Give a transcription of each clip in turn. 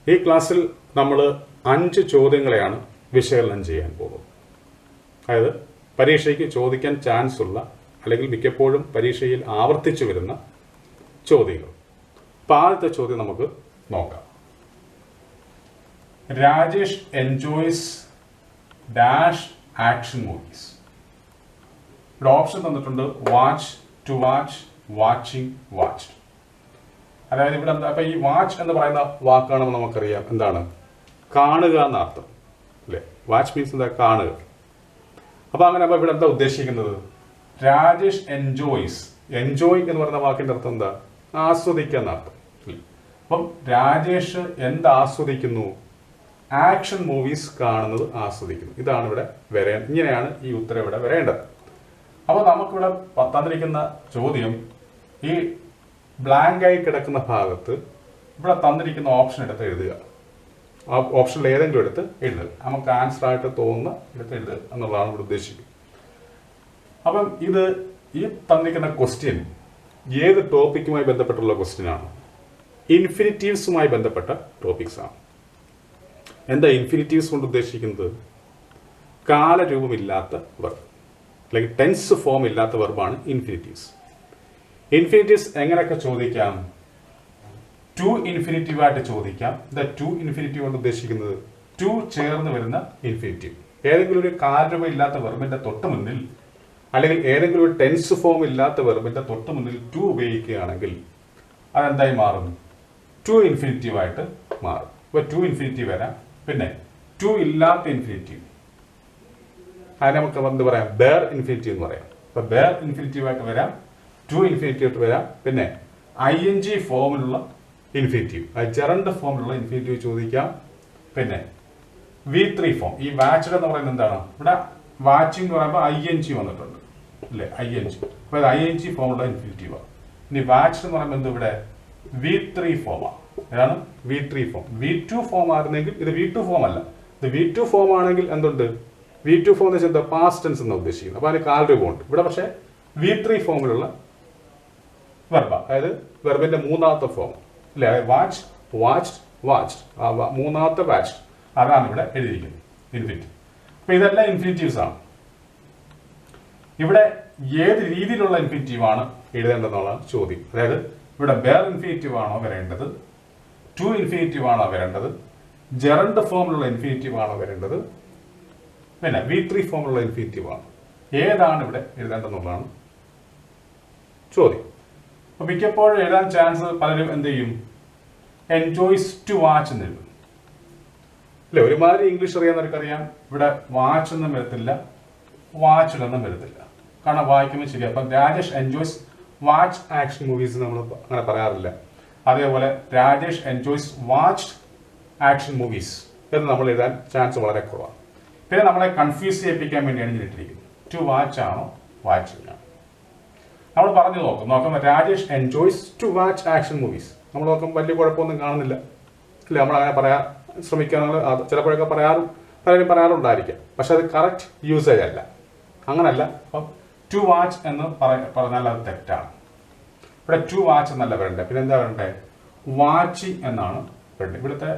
ഈ ക്ലാസ്സിൽ നമ്മൾ 5 ചോദ്യങ്ങളെയാണ് വിശകലനം ചെയ്യാൻ പോകുന്നത്. അതായത് പരീക്ഷയ്ക്ക് ചോദിക്കാൻ ചാൻസ് ഉള്ള അല്ലെങ്കിൽ മിക്കപ്പോഴും പരീക്ഷയിൽ ആവർത്തിച്ചു വരുന്ന ചോദ്യങ്ങൾ. അപ്പോൾ ആദ്യത്തെ ചോദ്യം നമുക്ക് നോക്കാം. Rajesh enjoys dash action movies. ഇവിടെ ഓപ്ഷൻ തന്നിട്ടുണ്ട് watch, to watch, watching, watched. അതായത് ഇവിടെ എന്താ, അപ്പൊ ഈ വാച്ച് എന്ന് പറയുന്ന വാക്കാണെന്ന് നമുക്കറിയാം എന്താണ്, കാണുക എന്ന അർത്ഥം അല്ലേ. വാച്ച് മീൻസ് എന്താ, കാണുക. അപ്പൊ അങ്ങനെ അപ്പൊ ഇവിടെ എന്താ ഉദ്ദേശിക്കുന്നത്, രാജേഷ് എൻജോയ്സ്. എൻജോയ് എന്ന് പറയുന്ന വാക്കിന്റെ അർത്ഥം എന്താ, ആസ്വദിക്കുക എന്ന അർത്ഥം. അപ്പം രാജേഷ് എന്ത് ആസ്വദിക്കുന്നു, ആക്ഷൻ മൂവീസ് കാണുന്നത് ആസ്വദിക്കുന്നു. ഇതാണ് ഇവിടെ ഇങ്ങനെയാണ് ഈ ഉത്തരം ഇവിടെ വരേണ്ടത്. അപ്പോൾ നമുക്കിവിടെ തന്നിരിക്കുന്ന ചോദ്യം, ഈ ബ്ലാങ്ക് ആയി കിടക്കുന്ന ഭാഗത്ത് ഇവിടെ തന്നിരിക്കുന്ന ഓപ്ഷൻ എടുത്ത് എഴുതുക. ആ ഓപ്ഷനിൽ ഏതെങ്കിലും എടുത്ത് എഴുതുക, നമുക്ക് ആൻസർ ആയിട്ട് തോന്നുന്ന എടുത്ത് എഴുതുക എന്നുള്ളതാണ് ഇവിടെ ഉദ്ദേശിക്കുന്നത്. അപ്പം ഈ തന്നിരിക്കുന്ന ക്വസ്റ്റ്യൻ ഏത് ടോപ്പിക്കുമായി ബന്ധപ്പെട്ടുള്ള ക്വസ്റ്റ്യൻ ആണ്, ഇൻഫിനിറ്റീവ്സുമായി ബന്ധപ്പെട്ട ടോപ്പിക്സ് ആണ്. എന്താ ഇൻഫിനിറ്റീവ്സ് കൊണ്ട് ഉദ്ദേശിക്കുന്നത്, കാലരൂപമില്ലാത്ത വെർബ് അല്ലെങ്കിൽ ടെൻസ് ഫോം ഇല്ലാത്ത വെർബാണ് ഇൻഫിനിറ്റീവ്സ്. ഇൻഫിനിറ്റീവ്സ് എങ്ങനെയൊക്കെ ചോദിക്കാം, ടു ഇൻഫിനിറ്റീവ് ആയിട്ട് ചോദിക്കാം. ദ ടു ഇൻഫിനിറ്റീവ് കൊണ്ട് ഉദ്ദേശിക്കുന്നത് ടു ചേർന്ന് വരുന്ന ഇൻഫിനിറ്റീവ്. ഏതെങ്കിലും ഒരു കാലരൂപം ഇല്ലാത്ത വെർബിന്റെ തൊട്ട് മുന്നിൽ അല്ലെങ്കിൽ ഏതെങ്കിലും ഒരു ടെൻസ് ഫോം ഇല്ലാത്ത വെർബിന്റെ തൊട്ട് മുന്നിൽ ടു ഉപയോഗിക്കുകയാണെങ്കിൽ അതെന്തായി മാറും, ടു ഇൻഫിനിറ്റീവ് ആയിട്ട് മാറും. ഇപ്പൊ ടു ഇൻഫിനിറ്റീവ് വരാം. പിന്നെ ടു ഇല്ലാത്ത ഇൻഫിനിറ്റീവ്, അതിനെ നമുക്ക് എന്ത് പറയാം, ബെയർ ഇൻഫിനിറ്റീവ് എന്ന് പറയാം. അപ്പൊ ബെയർ ഇൻഫിനിറ്റീവ് ആയിട്ട് വരാം, ടു ഇൻഫിനിറ്റീവ് ആയിട്ട് വരാം. പിന്നെ ING ഫോമിലുള്ള ഇൻഫിനിറ്റീവ്, ജെറണ്ട് ഫോമിലുള്ള ഇൻഫിനിറ്റീവ് ചോദിക്കാം. പിന്നെ V3 ഫോം, ഈ വാച്ച്ഡ് എന്ന് പറയുന്നത് എന്താണ്, ഇവിടെ വാച്ചിങ് എന്ന് പറയുമ്പോൾ ING വന്നിട്ടുണ്ട് അല്ലേ, ING. അപ്പൊ ഇത് ING ഫോമുള്ള ഇൻഫിനിറ്റീവാണ്. ഇനി വാച്ച്ഡ് എന്ന് പറയുമ്പോൾ എന്ത്, ഇവിടെ V3 ഫോമാണ്. ഏതാണ് V3 ഫോം. V2 ഫോം ആയിരുന്നെങ്കിൽ ഇത് V2 ഫോം അല്ല. ഇത് V2 ഫോം ആണെങ്കിൽ എന്തുണ്ട്, V2 ഫോം എന്ന് വെച്ചാൽ എന്താ, പാസ്റ്റ് ടെൻസ് എന്ന് ഉദ്ദേശിക്കുന്നത്. അപ്പൊ അതിന് കാലരൂപമുണ്ട്. ഇവിടെ പക്ഷേ V3 ഫോമിലുള്ള വെർബ, അതായത് വെർബിന്റെ മൂന്നാമത്തെ ഫോം അല്ലെ, വാച്ച്, വാച്ച്ഡ്, വാച്ച്ഡ്. ആ മൂന്നാമത്തെ വാച്ച് അതാണ് ഇവിടെ എഴുതിയിരിക്കുന്നത് ഇൻഫിനിറ്റീവ്. അപ്പൊ ഇതെല്ലാം ഇൻഫിനിറ്റീവ്സ് ആണ്. ഇവിടെ ഏത് രീതിയിലുള്ള ഇൻഫിനിറ്റീവ് ആണ് എഴുതേണ്ടതെന്നുള്ളതാണ് ചോദ്യം. അതായത് ഇവിടെ ബെയർ ഇൻഫിനിറ്റീവ് ആണോ വരേണ്ടത്, ടു ഇൻഫിനിറ്റീവ് ആണോ വരേണ്ടത്, ജെറണ്ട് ഫോമിലുള്ള ഇൻഫിനിറ്റീവ് ആണോ വരേണ്ടത്, പിന്നെ V3 ഫോമിലുള്ള ഇൻഫിനിറ്റീവ് ആണ്, ഏതാണ് ഇവിടെ എഴുതേണ്ടതെന്നുള്ളതാണ് ചോദ്യം. അപ്പൊ മിക്കപ്പോഴും എഴുതാൻ ചാൻസ് പലരും എന്ത് ചെയ്യും, എൻജോയ്സ് ടു വാച്ച് എന്ന് എഴുതും അല്ലെ. ഒരുമാതിരി ഇംഗ്ലീഷ് അറിയാവുന്നവർക്കറിയാം ഇവിടെ വാച്ച് എന്നും വരത്തില്ല, വാച്ച്ഡ് എന്നും വരത്തില്ല. കാരണം വായിക്കുമ്പോൾ ശരി. അപ്പം Rajesh enjoys watch action movies നമ്മൾ അങ്ങനെ പറയാറില്ല. അതേപോലെ Rajesh enjoys watched action movies എന്ന് നമ്മൾ എഴുതാൻ ചാൻസ് വളരെ കുറവാണ്. പിന്നെ നമ്മളെ കൺഫ്യൂസ് ചെയ്യിപ്പിക്കാൻ വേണ്ടിയാണ് ഞാൻ ഇട്ടിരിക്കുന്നത്. ടു വാച്ച് ആണോ വാച്ചിങ് ആണോ നമ്മൾ പറഞ്ഞു നോക്കുമ്പോൾ Rajesh enjoys to watch action movies നമ്മൾ നോക്കുമ്പോൾ വലിയ കുഴപ്പമൊന്നും കാണുന്നില്ല അല്ലെ. നമ്മളങ്ങനെ പറയാൻ ശ്രമിക്കുകയാണെങ്കിൽ ചിലപ്പോഴൊക്കെ പലരും പറയാറുണ്ടായിരിക്കാം. പക്ഷെ അത് കറക്റ്റ് യൂസേജ് അല്ല, അങ്ങനല്ല. അപ്പം ടു വാച്ച് എന്ന് പറഞ്ഞാൽ അത് തെറ്റാണ്. ഇവിടെ ടു വാച്ച് എന്നല്ല വരണ്ടേ, പിന്നെ എന്താ വരണ്ടേ, വാച്ചിങ് എന്നാണ് വരണ്ടേ. ഇവിടുത്തെ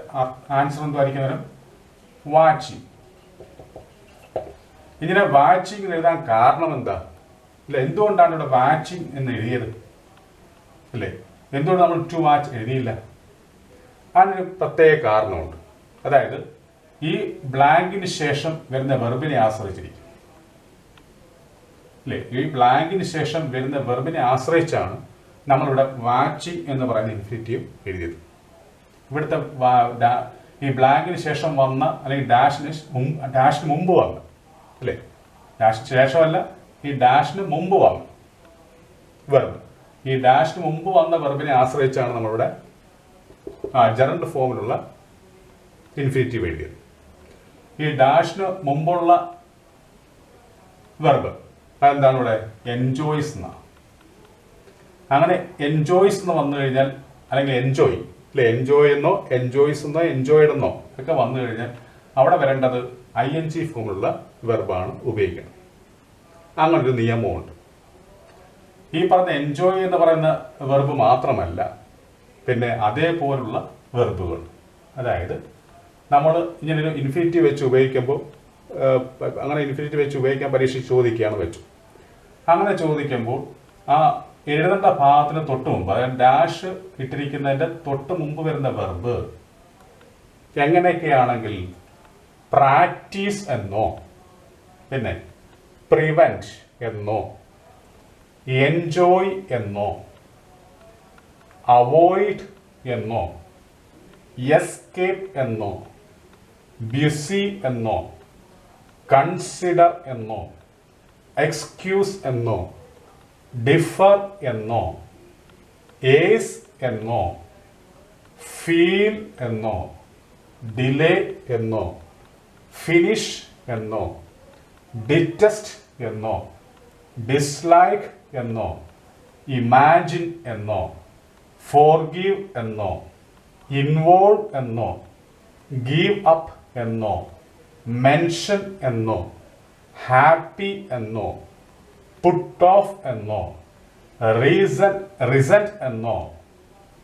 ആൻസർ എന്തായിരിക്കും വരും, വാച്ചിങ്. ഇങ്ങനെ വാച്ചിങ് എഴുതാൻ കാരണം എന്താ, ഇല്ല എന്തുകൊണ്ടാണ് ഇവിടെ വാച്ചിങ് എന്ന് എഴുതിയത് അല്ലേ, എന്തുകൊണ്ട് നമ്മൾ ടു വാച്ച് എഴുതിയില്ല? അതിനൊരു പ്രത്യേക കാരണമുണ്ട്. അതായത് ഈ ബ്ലാങ്കിന് ശേഷം വരുന്ന വെർബിനെ ആശ്രയിച്ചിരിക്കും അല്ലേ. ഈ ബ്ലാങ്കിന് ശേഷം വരുന്ന വെർബിനെ ആശ്രയിച്ചാണ് നമ്മളിവിടെ വാച്ചിങ് എന്ന് പറയുന്ന ഇൻഫിനിറ്റീവ് എഴുതിയത്. ഇവിടുത്തെ ഈ ബ്ലാങ്കിന് ശേഷം വന്ന അല്ലെങ്കിൽ ഡാഷിന് മുമ്പ് വന്ന അല്ലേ, ഡാഷിന് ശേഷമല്ല, ഈ ഡാഷിന് മുമ്പ് വന്ന വെർബ്, ഈ ഡാഷിന് മുമ്പ് വന്ന വെർബിനെ ആശ്രയിച്ചാണ് നമ്മളിവിടെ ജെറണ്ട് ഫോമിലുള്ള ഇൻഫിനിറ്റീവ് എഴുതിയത്. ഈ ഡാഷിന് മുമ്പുള്ള വെർബ് അതെന്താണ് ഇവിടെ, എൻജോയ്സ് എന്നാണ്. അങ്ങനെ എൻജോയ്സ് എന്ന് വന്നു കഴിഞ്ഞാൽ, അല്ലെങ്കിൽ എൻജോയ് അല്ലെ, എൻജോയ് എന്നോ എൻജോയ്സ് എന്നോ എൻജോയ്ഡ് എന്നോ ഒക്കെ വന്നു കഴിഞ്ഞാൽ അവിടെ വരേണ്ടത് ING ഫോമിലുള്ള വെർബാണ് ഉപയോഗിക്കുന്നത്. അങ്ങനൊരു നിയമമുണ്ട്. ഈ പറഞ്ഞ എൻജോയ് എന്ന് പറയുന്ന വെർബ് മാത്രമല്ല, പിന്നെ അതേപോലുള്ള വെർബുകൾ അതായത് നമ്മൾ ഇങ്ങനൊരു ഇൻഫിനിറ്റീവ് വെച്ച് ഉപയോഗിക്കുമ്പോൾ അങ്ങനെ ഇൻഫിനിറ്റീവ് വെച്ച് ഉപയോഗിക്കാൻ പരീക്ഷ ചോദിക്കുകയാണ് വെച്ചു. അങ്ങനെ ചോദിക്കുമ്പോൾ ആ എഴുതേണ്ട ഭാഗത്തിന് തൊട്ട് മുമ്പ്, അതായത് ഡാഷ് ഇട്ടിരിക്കുന്നതിൻ്റെ തൊട്ട് മുമ്പ് വരുന്ന വെർബ് എങ്ങനെയൊക്കെയാണെങ്കിൽ പ്രാക്ടീസ് എന്നോ, പിന്നെ പ്രിവെന്റ് എന്നോ, എൻജോയ് എന്നോ, അവോയ്ഡ് എന്നോ, എസ്കേപ്പ് എന്നോ, ബിസി എന്നോ, കൺസിഡർ എന്നോ, എക്സ്ക്യൂസ് എന്നോ, ഡിഫർ എന്നോ, ഏസ് എന്നോ, ഫീൽ എന്നോ, ഡിലേ എന്നോ, ഫിനിഷ് എന്നോ, ഡിറ്റസ്റ്റ് എന്നോ, ഡിസ്ലൈക്ക് എന്നോ, ഇമാജിൻ എന്നോ, ഫോർഗീവ് എന്നോ, ഇൻവോൾവ് എന്നോ, ഗീവ് അപ്പ് എന്നോ, മെൻഷൻ എന്നോ, ഹാപ്പി എന്നോ, പുട്ട് ഓഫ് എന്നോ, റിസെന്റ് എന്നോ,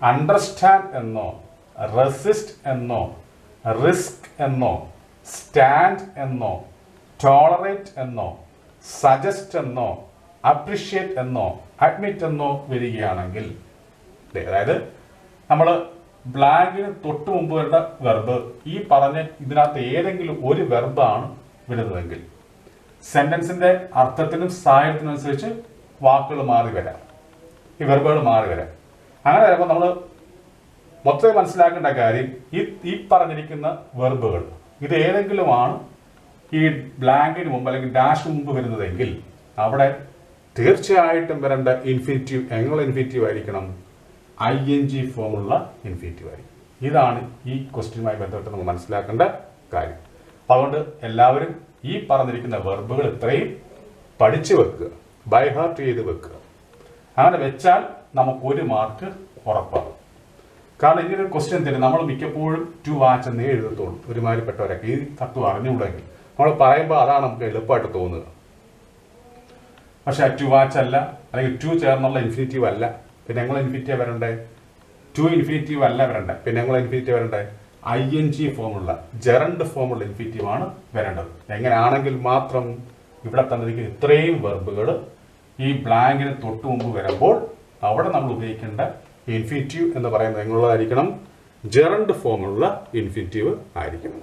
അണ്ടർസ്റ്റാൻഡ് എന്നോ, റെസിസ്റ്റ് എന്നോ, റിസ്ക് എന്നോ, സ്റ്റാൻഡ് എന്നോ, ടോളറേറ്റ് എന്നോ, സജസ്റ്റ് എന്നോ, അപ്രിഷിയേറ്റ് എന്നോ, അഡ്മിറ്റ് എന്നോ വരികയാണെങ്കിൽ, അതായത് നമ്മൾ ബ്ലാങ്കിന് തൊട്ട് മുമ്പ് വരുന്ന വെർബ് ഈ പറഞ്ഞ ഇതിനകത്ത് ഏതെങ്കിലും ഒരു വെർബാണ് വരുന്നതെങ്കിൽ സെന്റൻസിന്റെ അർത്ഥത്തിനും സാഹചര്യത്തിനും അനുസരിച്ച് വാക്കുകൾ മാറി വരാം, ഈ വെർബുകൾ മാറി വരാം. അങ്ങനെ വരുമ്പോൾ നമ്മൾ മൊത്തത്തിൽ മനസ്സിലാക്കേണ്ട കാര്യം ഈ പറഞ്ഞിരിക്കുന്ന വെർബുകൾ ഇത് ഏതെങ്കിലുമാണ് ഈ ബ്ലാങ്കിന് മുമ്പ് അല്ലെങ്കിൽ ഡാഷ് മുമ്പ് വരുന്നതെങ്കിൽ അവിടെ തീർച്ചയായിട്ടും വരേണ്ട ഇൻഫിനിറ്റീവ് എങ്ങനെ ഇൻഫിനിറ്റീവ് ആയിരിക്കണം, ING ഫോമുള്ള ഇൻഫിനിറ്റീവ് ആയിരിക്കും. ഇതാണ് ഈ ക്വസ്റ്റ്യനുമായി ബന്ധപ്പെട്ട് നമ്മൾ മനസ്സിലാക്കേണ്ട കാര്യം. അപ്പം അതുകൊണ്ട് എല്ലാവരും ഈ പറഞ്ഞിരിക്കുന്ന വെർബുകൾ ഇത്രയും പഠിച്ചു വെക്കുക, ബൈ ഹാർട്ട് ചെയ്ത് വെക്കുക. അങ്ങനെ വെച്ചാൽ നമുക്ക് 1 മാർക്ക് ഉറപ്പാകും. കാരണം ഇങ്ങനൊരു ക്വസ്റ്റ്യൻ തരും നമ്മൾ മിക്കപ്പോഴും ടു വാച്ച് എന്നേ എഴുതത്തുള്ളൂ. ഒരുമാതിരിപ്പെട്ടവരൊക്കെ ഈ തത്വം അറിഞ്ഞുകൂടെങ്കിൽ നമ്മൾ പറയുമ്പോൾ അതാണ് നമുക്ക് എളുപ്പമായിട്ട് തോന്നുക. പക്ഷെ ടു വാച്ച് അല്ല, അല്ലെങ്കിൽ ടു ചേർന്നുള്ള ഇൻഫിനിറ്റീവ് അല്ല, പിന്നെ ഞങ്ങൾ ഇൻഫിനിറ്റീവ് വരണ്ടേ, ടു ഇൻഫിനിറ്റീവ് അല്ല വരണ്ടേ, പിന്നെ ഞങ്ങൾ ഇൻഫിനിറ്റീവ് വരണ്ടേ, ING ഫോമുള്ള ജെറണ്ട് ഫോമുള്ള ഇൻഫിനിറ്റീവ് ആണ് വരേണ്ടത്. എങ്ങനെയാണെങ്കിൽ മാത്രം ഇവിടെ തന്നിരിക്കുന്ന ഇത്രയും വെർബുകൾ ഈ ബ്ലാങ്കിന് തൊട്ട് മുമ്പ് വരുമ്പോൾ അവിടെ നമ്മൾ ഉപയോഗിക്കേണ്ട ഇൻഫിനിറ്റീവ് എന്ന് പറയുന്നത് എങ്ങനെയുള്ളതായിരിക്കണം, ജെറണ്ട് ഫോമുള്ള ഇൻഫിനിറ്റീവ് ആയിരിക്കണം.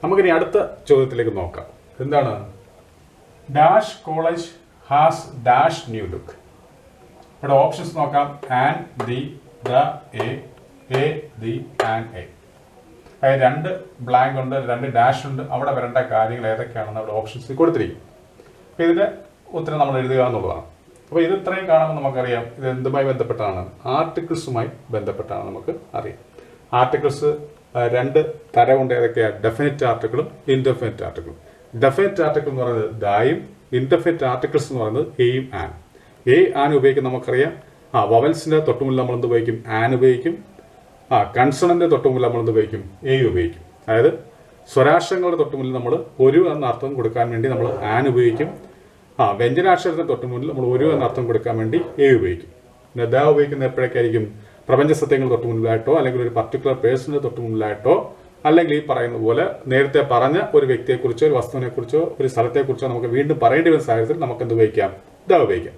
നമുക്കിനി അടുത്ത ചോദ്യത്തിലേക്ക് നോക്കാം. എന്താണ്, dash college has dash new look. ഇവിടെ ഓപ്ഷൻസ് നോക്കാം, and, the, the, A, the, and A. അതായത് 2 ബ്ലാങ്ക് ഉണ്ട്, 2 ഡാഷ് ഉണ്ട്. അവിടെ വരേണ്ട കാര്യങ്ങൾ ഏതൊക്കെയാണെന്ന് അവിടെ ഓപ്ഷൻസ് കൊടുത്തിരിക്കും. അപ്പോൾ ഇതിന്റെ ഉത്തരം നമ്മൾ എഴുതുക എന്നുള്ളതാണ്. അപ്പോൾ ഇത് ഇത്രയും കാണുമ്പോൾ നമുക്കറിയാം ഇത് എന്തുമായി ബന്ധപ്പെട്ടാണ്, ആർട്ടിക്കിൾസുമായി ബന്ധപ്പെട്ടാണ് നമുക്ക് അറിയാം. ആർട്ടിക്കിൾസ് 2 തരമുണ്ട്. ഏതൊക്കെയാണ്, ഡെഫിനിറ്റ് ആർട്ടിക്കിളും ഇൻഡെഫിനിറ്റ് ആർട്ടിക്കിളും. ഡെഫിനിറ്റ് ആർട്ടിക്കിൾ എന്ന് പറയുന്നത് ദായും, ഇൻഡെഫിനിറ്റ് ആർട്ടിക്കിൾസ് എന്ന് പറയുന്നത് എയും ആൻ. ആൻ ഉപയോഗിക്കും നമുക്കറിയാം. വവൽസിന്റെ തൊട്ടുമുള്ള നമ്മൾ എന്ത് ഉപയോഗിക്കും, ആൻ ഉപയോഗിക്കും. കൺസണന്റെ തൊട്ടുമുള്ള നമ്മൾ എന്ത് ഉപയോഗിക്കും, എ ഉപയോഗിക്കും. അതായത് സ്വരാക്ഷരങ്ങളുടെ തൊട്ടുമുന്നിൽ നമ്മൾ ഒരു എന്ന അർത്ഥം കൊടുക്കാൻ വേണ്ടി നമ്മൾ ആൻ ഉപയോഗിക്കും. വ്യഞ്ജനാക്ഷരത്തിന്റെ തൊട്ടുമുന്നിൽ നമ്മൾ ഒരു എന്ന അർത്ഥം കൊടുക്കാൻ വേണ്ടി എ ഉപയോഗിക്കും. പിന്നെ ദ ഉപയോഗിക്കുന്നത് എപ്പോഴൊക്കെയായിരിക്കും, പ്രപഞ്ച സത്യങ്ങൾ തൊട്ടുമുന്നിലായിട്ടോ, അല്ലെങ്കിൽ ഒരു പർട്ടിക്കുലർ പേഴ്സണിന്റെ തൊട്ടുമുന്നിലായിട്ടോ, അല്ലെങ്കിൽ ഈ പറയുന്ന പോലെ നേരത്തെ പറഞ്ഞ ഒരു വ്യക്തിയെക്കുറിച്ചോ, ഒരു വസ്തുവിനെക്കുറിച്ചോ, ഒരു സ്ഥലത്തെക്കുറിച്ചോ നമുക്ക് വീണ്ടും പറയേണ്ടി വരുന്ന സാഹചര്യത്തിൽ നമുക്ക് എന്ത് ഉപയോഗിക്കാം, ദ ഉപയോഗിക്കാം.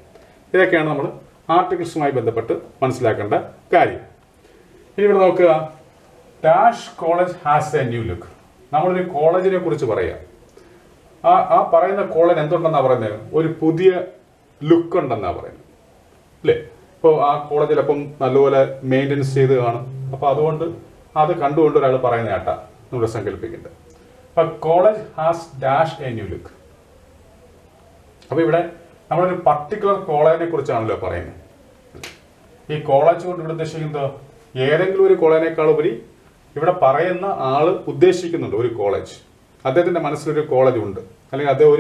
ഇതൊക്കെയാണ് നമ്മൾ ആർട്ടിക്കിൾസുമായി ബന്ധപ്പെട്ട് മനസ്സിലാക്കേണ്ട കാര്യം. ഇനി ഇവിടെ നോക്കുക, dash college has A new look. നമ്മളൊരു കോളേജിനെ കുറിച്ച് പറയാം. ആ പറയുന്ന കോളേജ് എന്തുണ്ടെന്നാ പറയുന്നത്, ഒരു പുതിയ ലുക്ക് ഉണ്ടെന്നാ പറയുന്നത്, അല്ലേ? ഇപ്പോൾ ആ കോളേജിൽ അപ്പം നല്ലപോലെ മെയിൻ്റെനൻസ് ചെയ്ത് കാണും. അപ്പോൾ അതുകൊണ്ട് അത് കണ്ടുകൊണ്ട് ഒരാൾ പറയുന്ന കേട്ടാ നമ്മൾ സങ്കല്പിക്കേണ്ടത്. അപ്പം college has dash A new look. അപ്പോൾ ഇവിടെ നമ്മളൊരു പർട്ടിക്കുലർ കോളേജിനെ കുറിച്ചാണല്ലോ പറയുന്നത്. ഈ കോളേജ് കൊണ്ട് ഇവിടെ ഉദ്ദേശിക്കുന്നത് ഏതെങ്കിലും ഒരു കോളേജിനേക്കാൾ ഉപരി ഇവിടെ പറയുന്ന ആള് ഉദ്ദേശിക്കുന്നുണ്ട് ഒരു കോളേജ്. അദ്ദേഹത്തിന്റെ മനസ്സിലൊരു കോളേജ് ഉണ്ട്, അല്ലെങ്കിൽ അദ്ദേഹം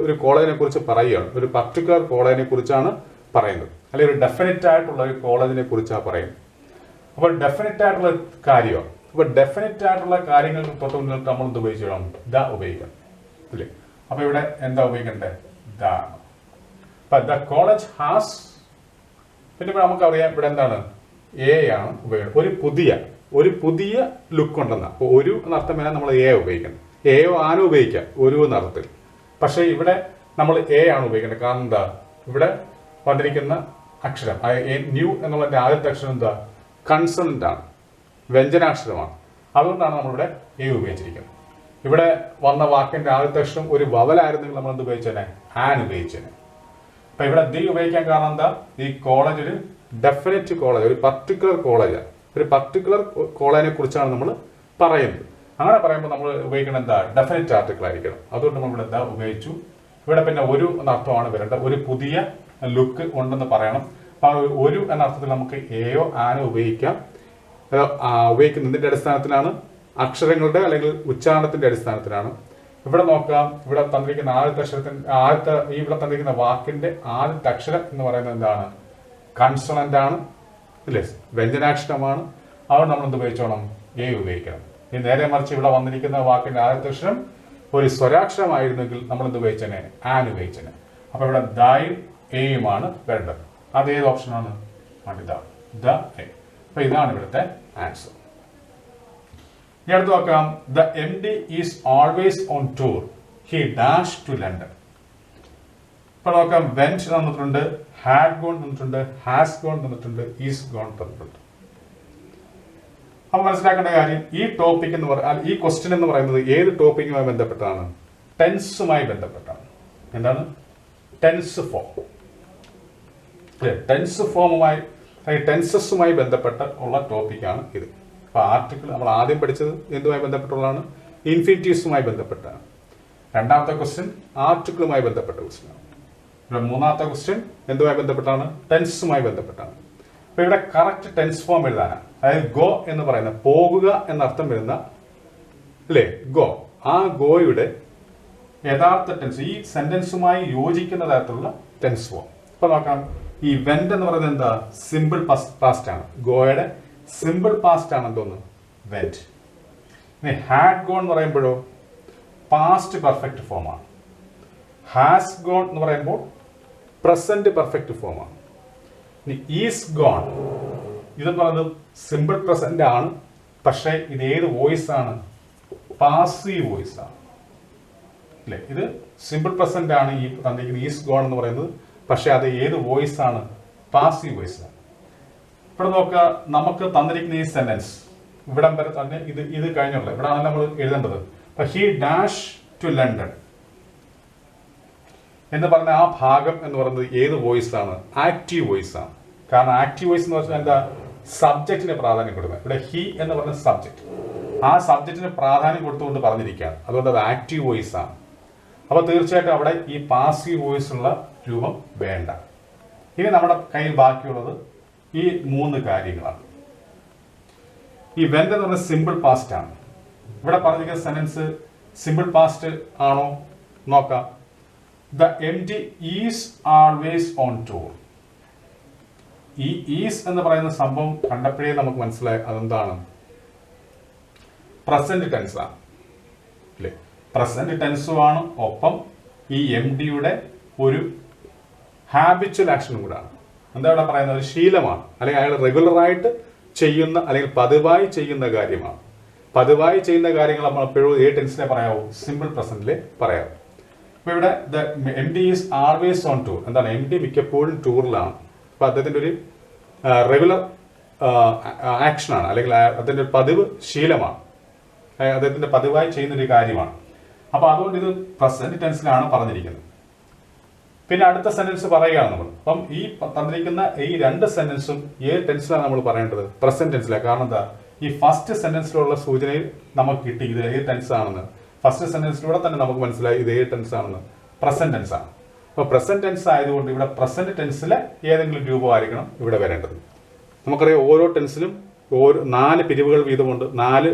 ഒരു കോളേജിനെ കുറിച്ച് പറയുകയാണ്, ഒരു പർട്ടിക്കുലർ കോളേജിനെ കുറിച്ചാണ് പറയുന്നത്, അല്ലെങ്കിൽ ഒരു ഡെഫിനറ്റ് ആയിട്ടുള്ള ഒരു കോളേജിനെ കുറിച്ചാണ് പറയുന്നത്. അപ്പോൾ ഡെഫിനറ്റ് ആയിട്ടുള്ള കാര്യമാണ്. അപ്പോൾ ഡെഫിനറ്റ് ആയിട്ടുള്ള കാര്യങ്ങൾക്ക് തൊട്ട് മുന്നിട്ട് നമ്മൾ എന്ത് ഉപയോഗിക്കണം, ദ ഉപയോഗിക്കണം, അല്ലേ? അപ്പോൾ ഇവിടെ എന്താ ഉപയോഗിക്കണ്ടേ, ദ. അപ്പൊ ദ കോളേജ് ഹാസ്, പിന്നെ നമുക്കറിയാം ഇവിടെ എന്താണ്, എ ആണ് ഉപയോഗിക്കുന്നത്. ഒരു പുതിയ, ഒരു പുതിയ ലുക്ക് ഉണ്ടെന്ന. അപ്പോൾ ഒരു എന്നർത്ഥം വരാൻ നമ്മൾ എ ഉപയോഗിക്കണം. എയോ ആനോ ഉപയോഗിക്കാം ഒരു എന്നർത്ഥത്തിൽ. പക്ഷേ ഇവിടെ നമ്മൾ എ ആണ് ഉപയോഗിക്കേണ്ടത്. കാരണം എന്താ, ഇവിടെ വന്നിരിക്കുന്ന അക്ഷരം ന്യൂ എന്നുള്ളതിന്റെ ആദ്യത്തെ അക്ഷരം എന്താ, കൺസണന്റ് ആണ്, വ്യഞ്ജനാക്ഷരമാണ്. അതുകൊണ്ടാണ് നമ്മളിവിടെ എ ഉപയോഗിച്ചിരിക്കുന്നത്. ഇവിടെ വന്ന വാക്കിന്റെ ആദ്യത്തെ അക്ഷരം ഒരു വവലായിരുന്നെങ്കിൽ നമ്മൾ എന്ത് ഉപയോഗിച്ചേനെ, ആൻ ഉപയോഗിച്ചേനെ. അപ്പൊ ഇവിടെ ദി ഉപയോഗിക്കാൻ കാരണം എന്താ, ഈ കോളേജ് ഒരു ഡെഫിനറ്റ് കോളേജ്, ഒരു പർട്ടിക്കുലർ കോളേജാണ്. ഒരു പർട്ടിക്കുലർ കോളേജിനെ കുറിച്ചാണ് നമ്മൾ പറയുന്നത്. അങ്ങനെ പറയുമ്പോൾ നമ്മൾ ഉപയോഗിക്കണം എന്താ, ഡെഫിനറ്റ് ആർട്ടിക്കിൾ ആയിരിക്കണം. അതുകൊണ്ട് നമ്മൾ എന്താ ഉപയോഗിച്ചു. ഇവിടെ പിന്നെ ഒരു എന്ന അർത്ഥമാണ് വരേണ്ടത്. ഒരു പുതിയ ലുക്ക് ഉണ്ടെന്ന് പറയണം. അപ്പൊ ഒരു എന്ന അർത്ഥത്തിൽ നമുക്ക് എയോ ആനോ ഉപയോഗിക്കാം. ഉപയോഗിക്കുന്നതിന്റെ അടിസ്ഥാനത്തിലാണ്, അക്ഷരങ്ങളുടെ അല്ലെങ്കിൽ ഉച്ചാരണത്തിന്റെ അടിസ്ഥാനത്തിലാണ്. ഇവിടെ നോക്കാം, ഇവിടെ തന്നിരിക്കുന്ന ആദ്യത്തെ അക്ഷരത്തിന്റെ ഇവിടെ തന്നിരിക്കുന്ന വാക്കിന്റെ ആദ്യത്തെ അക്ഷരം എന്ന് പറയുന്നത് എന്താണ്, കൺസണന്റ് ആണ്, അല്ലേ, വ്യഞ്ജനാക്ഷരമാണ്. അതുകൊണ്ട് നമ്മൾ എന്ത് ഉപയോഗിച്ചോണം, എ ഉപയോഗിക്കണം. ഈ നേരെ മറിച്ച് ഇവിടെ വന്നിരിക്കുന്ന വാക്കിന്റെ ആദ്യത്തെ അക്ഷരം ഒരു സ്വരാക്ഷരമായിരുന്നെങ്കിൽ നമ്മൾ എന്ത് ഉപയോഗിച്ചേനെ, ആൻ ഉപയോഗിച്ചേനെ. അപ്പൊ ഇവിടെ ദൈ എയുമാണ് വരേണ്ടത്. അത് ഏത് ഓപ്ഷനാണ്, ഇതാണ് ദ എ. അപ്പൊ ഇതാണ് ഇവിടുത്തെ ആൻസർ. ഇനി അടുത്ത് നോക്കാം, the MD is always on tour, he dash to London. ഇപ്പൊ നോക്കാം, വെന്റ് തന്നിട്ടുണ്ട്, ഹാഡ് ഗോൺ തന്നിട്ടുണ്ട്, ഹാസ് ഗോൺ തന്നിട്ടുണ്ട്, ഈസ് ഗോൺ തന്നിട്ടുണ്ട്. അപ്പൊ മനസ്സിലാക്കേണ്ട കാര്യം, ഈ ടോപ്പിക് എന്ന് പറഞ്ഞാൽ ഈ ക്വസ്റ്റ്യൻ എന്ന് പറയുന്നത് ഏത് ടോപ്പിക്കുമായി ബന്ധപ്പെട്ടാണ്, ടെൻസുമായി ബന്ധപ്പെട്ടാണ്. എന്താണ്, ടെൻസ് ഫോം. ടെൻസ് ഫോമുമായി, ടെൻസസുമായി ബന്ധപ്പെട്ട ഉള്ള ടോപ്പിക്കാണ് ഇത്. അപ്പൊ ആർട്ടിക്കിൾ നമ്മൾ ആദ്യം പഠിച്ചത് എന്തുമായി ബന്ധപ്പെട്ടുള്ളതാണ്, ഇൻഫിനിറ്റീവ്സുമായി ബന്ധപ്പെട്ടാണ്. രണ്ടാമത്തെ ക്വസ്റ്റ്യൻ ആർട്ടിക്കിളുമായി ബന്ധപ്പെട്ട ക്വസ്റ്റ്യനാണ്. മൂന്നാമത്തെ ക്വസ്റ്റ്യൻ എന്തുമായി ബന്ധപ്പെട്ടാണ്, ടെൻസുമായി ബന്ധപ്പെട്ടാണ്. അപ്പൊ ഇവിടെ കറക്റ്റ് ടെൻസ് ഫോം എഴുതാനാണ്. അതായത് ഗോ എന്ന് പറയുന്ന പോകുക എന്നർത്ഥം വരുന്ന, അല്ലേ, ഗോ, ആ ഗോയുടെ യഥാർത്ഥ ടെൻസ്, ഈ സെന്റൻസുമായി യോജിക്കുന്ന തരത്തിലുള്ള ടെൻസ് ഫോം. ഇപ്പൊ നോക്കാം, ഈ വെന്റ് എന്ന് പറയുന്നത് എന്താ, സിമ്പിൾ പാസ്റ്റ് ആണ്. ഗോയുടെ സിമ്പിൾ പാസ്റ്റ് ആണ് എന്തോന്ന്, വെന്റ്. ഇനി ഹാഡ് ഗോൺ എന്ന് പറയുമ്പോഴോ പാസ്റ്റ് പെർഫെക്റ്റ് ഫോമാണ്. ഹാസ് ഗോൺ എന്ന് പറയുമ്പോൾ പ്രസന്റ് പെർഫെക്റ്റ് ഫോമാണ്. ഇനി ഈസ് ഗോൺ ഇതെന്ന് പറയുന്നത് സിമ്പിൾ പ്രസന്റ് ആണ്. പക്ഷേ ഇത് ഏത് വോയിസ് ആണ്, പാസീവ് വോയിസ് ആണ്, അല്ലെ. ഇത് സിമ്പിൾ പ്രസന്റ് ആണ് ഈ തന്നിരിക്കുന്ന ഈസ് ഗോൺ എന്ന് പറയുന്നത്. പക്ഷെ അത് ഏത് വോയിസ് ആണ്, പാസീവ് വോയിസ് ആണ്. ഇവിടെ നോക്കുക, നമുക്ക് തന്നിരിക്കുന്ന ഈ സെന്റൻസ് ഇവിടം വരെ തന്നെ ഇത് കഴിഞ്ഞുള്ള ഇവിടെ ആണ് നമ്മൾ എഴുതേണ്ടത്. അപ്പൊ ഹി ഡാഷ് ടു ലണ്ടൻ എന്ന് പറഞ്ഞ ആ ഭാഗം എന്ന് പറയുന്നത് ഏത് വോയിസ് ആണ്, ആക്റ്റീവ് വോയിസ് ആണ്. കാരണം ആക്റ്റീവ് വോയിസ് എന്ന് പറഞ്ഞാൽ എന്താ, സബ്ജക്റ്റിന് പ്രാധാന്യം കൊടുക്കുക. ഇവിടെ ഹി എന്ന് പറഞ്ഞ സബ്ജക്റ്റ്, ആ സബ്ജക്റ്റിന് പ്രാധാന്യം കൊടുത്തുകൊണ്ട് പറഞ്ഞിരിക്കുകയാണ്. അതുകൊണ്ട് അത് ആക്റ്റീവ് വോയിസ് ആണ്. അപ്പൊ തീർച്ചയായിട്ടും അവിടെ ഈ പാസീവ് വോയിസ് ഉള്ള രൂപം വേണ്ട. ഇനി നമ്മുടെ കയ്യിൽ ബാക്കിയുള്ളത് ഈ മൂന്ന് കാര്യങ്ങളാണ്. ഈ വെന്റ് എന്ന് പറഞ്ഞ സിമ്പിൾ പാസ്റ്റ് ആണ്. ഇവിടെ പറഞ്ഞിരിക്കുന്ന സെന്റൻസ് സിമ്പിൾ പാസ്റ്റ് ആണോ നോക്കാം. The MD is always on tour. ഈ ഈസ് എന്ന് പറയുന്ന സംഭവം കണ്ടപ്പോഴേ നമുക്ക് മനസ്സിലായി അതെന്താണ്, പ്രസന്റ് ടെൻസ് ആണ്, അല്ലേ. പ്രസന്റ് ടെൻസും ആണ്, ഒപ്പം ഈ MDയുടെ ഒരു ഹാബിച്വൽ ആക്ഷനും കൂടാണ്. എന്താ ഇവിടെ പറയുന്നത്, ശീലമാണ്, അല്ലെങ്കിൽ അയാൾ റെഗുലറായിട്ട് ചെയ്യുന്ന അല്ലെങ്കിൽ പതിവായി ചെയ്യുന്ന കാര്യമാണ്. പതിവായി ചെയ്യുന്ന കാര്യങ്ങൾ നമ്മൾ എപ്പോഴും ഏ ടെൻസിലെ പറയാവൂ, സിമ്പിൾ പ്രസന്റിലെ പറയാവൂ. അപ്പൊ ഇവിടെ the MD is always on tour. എന്താണ്, MD മിക്കപ്പോഴും ടൂറിലാണ്. അപ്പൊ അദ്ദേഹത്തിന്റെ ഒരു റെഗുലർ ആക്ഷനാണ്, അല്ലെങ്കിൽ അദ്ദേഹത്തിന്റെ ഒരു പതിവ് ശീലമാണ്, അദ്ദേഹത്തിന്റെ പതിവായി ചെയ്യുന്ന ഒരു കാര്യമാണ്. അപ്പൊ അതുകൊണ്ട് ഇത് പ്രസന്റ് ടെൻസിലാണ് പറഞ്ഞിരിക്കുന്നത്. പിന്നെ അടുത്ത സെന്റൻസ് പറയുകയാണ് നമ്മൾ. അപ്പം ഈ തന്നിരിക്കുന്ന ഈ രണ്ട് സെന്റൻസും ഏത് ടെൻസിലാണ് നമ്മൾ പറയേണ്ടത്, പ്രസന്റ് ടെൻസിലാണ്. കാരണം എന്താ, ഈ ഫസ്റ്റ് സെന്റൻസിലുള്ള സൂചനയിൽ നമുക്ക് കിട്ടി ഇത് ഏത് ടെൻസ് ആണെന്ന്. ഫസ്റ്റ് സെന്റൻസിലൂടെ തന്നെ നമുക്ക് മനസ്സിലായി ഇത് ഏത് ടെൻസ് ആണെന്ന്, പ്രസന്റ് ടെൻസ് ആണ്. അപ്പൊ പ്രസന്റ് ടെൻസ് ആയതുകൊണ്ട് ഇവിടെ പ്രസന്റ് ടെൻസിലെ ഏതെങ്കിലും രൂപമായിരിക്കണം ഇവിടെ വരേണ്ടത്. നമുക്കറിയാം ഓരോ ടെൻസിലും 4 പിരിവുകൾ വീതമുണ്ട്, 4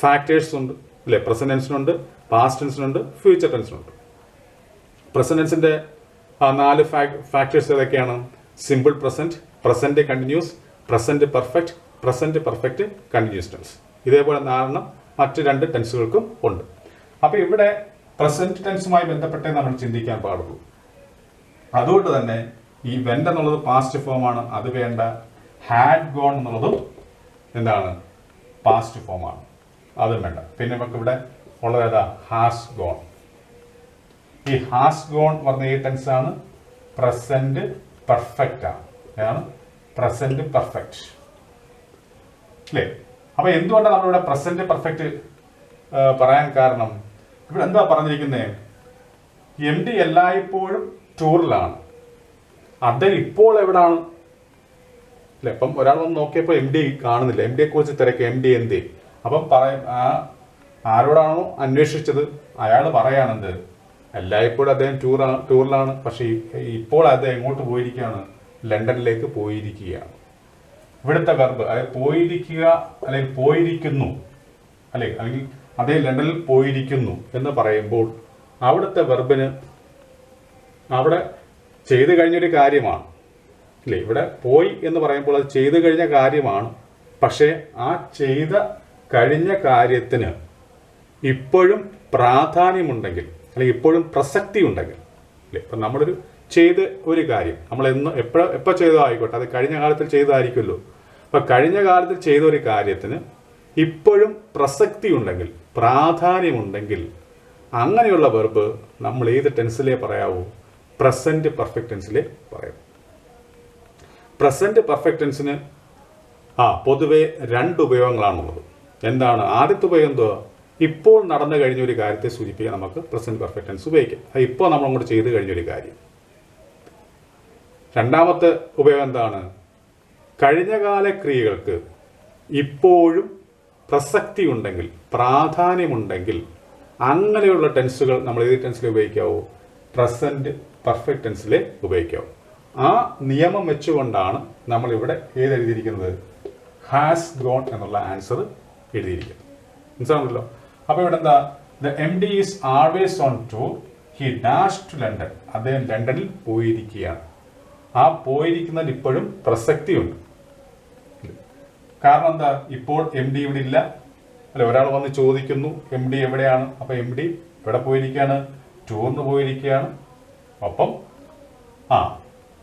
ഫാക്ടേഴ്സ് ഉണ്ട്, അല്ലെ. പ്രസന്റ് ടെൻസിനുണ്ട്, പാസ്റ്റ് ടെൻസിനുണ്ട്, ഫ്യൂച്ചർ ടെൻസിനുണ്ട്. പ്രസന്റ് ടെൻസിന്റെ 4 ഫാക്ടേഴ്സ് ഏതൊക്കെയാണ്, simple present, present continuous, present perfect, present perfect continuous tense. ഇതേപോലെ 4 മറ്റ് 2 ടെൻസുകൾക്കും ഉണ്ട്. അപ്പൊ ഇവിടെ പ്രസന്റ് ടെൻസുമായി ബന്ധപ്പെട്ടേ നമ്മൾ ചിന്തിക്കാൻ പാടുള്ളൂ. അതുകൊണ്ട് തന്നെ ഈ വെന്റ് എന്നുള്ളത് പാസ്റ്റ് ഫോം ആണ്, അത് വേണ്ട. ഹാഡ് ഗോൺ എന്നുള്ളതും എന്താണ്, പാസ്റ്റ് ഫോമാണ്, അതും വേണ്ട. പിന്നെ നമുക്ക് ഇവിടെ ഉള്ളത് ഏതാ? Has gone. ഈ ഹാസ് ഗോൺ പറഞ്ഞ ഈ ടെൻസ് ആണ് പ്രസന്റ് പെർഫെക്റ്റ് ആണ്. ഏതാണ്? പ്രസന്റ് പെർഫെക്റ്റ് അല്ലേ? അപ്പൊ എന്തുകൊണ്ടാണ് നമ്മളിവിടെ പ്രസന്റ് പെർഫെക്റ്റ് പറയാൻ കാരണം? ഇവിടെ എന്താ പറഞ്ഞിരിക്കുന്നത്? എം ഡി എല്ലായ്പ്പോഴും ടൂറിലാണ്. അദ്ദേഹം ഇപ്പോൾ എവിടാണ് അല്ലെ? അപ്പം ഒരാൾ വന്ന് നോക്കിയപ്പോൾ എം ഡി കാണുന്നില്ല. എം ഡിയെ കുറിച്ച് തിരക്ക്, എം ഡി എന്ത്? അപ്പം പറയും, ആരോടാണോ അന്വേഷിച്ചത് അയാൾ പറയാണെന്ത്, എല്ലായ്പ്പോഴും അദ്ദേഹം ടൂറിലാണ്. പക്ഷേ ഇപ്പോൾ അദ്ദേഹം എങ്ങോട്ട് പോയിരിക്കുകയാണ്? ലണ്ടനിലേക്ക് പോയിരിക്കുകയാണ്. ഇവിടുത്തെ വെർബ്, അതായത് പോയിരിക്കുക അല്ലെങ്കിൽ പോയിരിക്കുന്നു അല്ലെങ്കിൽ അദ്ദേഹം ലണ്ടനിൽ പോയിരിക്കുന്നു എന്ന് പറയുമ്പോൾ അവിടുത്തെ വെർബിന് അവിടെ ചെയ്തു കഴിഞ്ഞൊരു കാര്യമാണ് അല്ലേ? ഇവിടെ പോയി എന്ന് പറയുമ്പോൾ അത് ചെയ്തു കഴിഞ്ഞ കാര്യമാണ്. പക്ഷേ ആ ചെയ്ത കഴിഞ്ഞ കാര്യത്തിന് ഇപ്പോഴും പ്രാധാന്യമുണ്ടെങ്കിൽ അല്ലെങ്കിൽ ഇപ്പോഴും പ്രസക്തി ഉണ്ടെങ്കിൽ അല്ലേ? ഇപ്പം നമ്മളൊരു ചെയ്ത ഒരു കാര്യം നമ്മൾ എപ്പോൾ ചെയ്തോ ആയിക്കോട്ടെ, അത് കഴിഞ്ഞ കാലത്തിൽ ചെയ്തതായിരിക്കുമല്ലോ. അപ്പം കഴിഞ്ഞ കാലത്തിൽ ചെയ്ത ഒരു കാര്യത്തിന് ഇപ്പോഴും പ്രസക്തി ഉണ്ടെങ്കിൽ, പ്രാധാന്യമുണ്ടെങ്കിൽ, അങ്ങനെയുള്ള വെർബ് നമ്മൾ ഏത് ടെൻസിലേ പറയാവൂ? പ്രസന്റ് പെർഫെക്റ്റ് ടെൻസിലേ പറയാം. പ്രസന്റ് പെർഫെക്റ്റ് ടെൻസിന് പൊതുവെ 2 ഉപയോഗങ്ങളാണുള്ളത്. എന്താണ്? ആദ്യത്തെ ഉപയോഗം എന്തുവാ? ഇപ്പോൾ നടന്നു കഴിഞ്ഞ ഒരു കാര്യത്തെ സൂചിപ്പിക്കാൻ നമുക്ക് പ്രസന്റ് പെർഫെക്റ്റ് ടെൻസ് ഉപയോഗിക്കാം. അത് ഇപ്പോൾ നമ്മൾ അങ്ങോട്ട് ചെയ്തു കഴിഞ്ഞൊരു കാര്യം. രണ്ടാമത്തെ ഉപയോഗം എന്താണ്? കഴിഞ്ഞകാല ക്രിയകൾക്ക് ഇപ്പോഴും പ്രസക്തി ഉണ്ടെങ്കിൽ, പ്രാധാന്യമുണ്ടെങ്കിൽ, അങ്ങനെയുള്ള ടെൻസുകൾ നമ്മൾ ഏത് ടെൻസിൽ ഉപയോഗിക്കാവൂ? Present perfect ടെൻസിലെ ഉപയോഗിക്കാവൂ. ആ നിയമം വെച്ചുകൊണ്ടാണ് നമ്മളിവിടെ ഏതെഴുതിയിരിക്കുന്നത്? ഹാസ് ഗോൺ എന്നുള്ള ആൻസർ എഴുതിയിരിക്കുന്നത്. മനസ്സിലാണല്ലോ? അപ്പോൾ ഇവിടെ എന്താ? The M D is always on tour, he dash to London. അദ്ദേഹം ലണ്ടനിൽ പോയിരിക്കുകയാണ്. ആ പോയിരിക്കുന്നതിൽ ഇപ്പോഴും പ്രസക്തിയുണ്ട്. കാരണം എന്താ? ഇപ്പോൾ എം ഡി ഇവിടെ ഇല്ല അല്ലെ? ഒരാൾ വന്ന് ചോദിക്കുന്നു എം ഡി എവിടെയാണ്? അപ്പൊ എം ഡി ഇവിടെ പോയിരിക്കുകയാണ്, ടൂറിന് പോയിരിക്കുകയാണ്. അപ്പം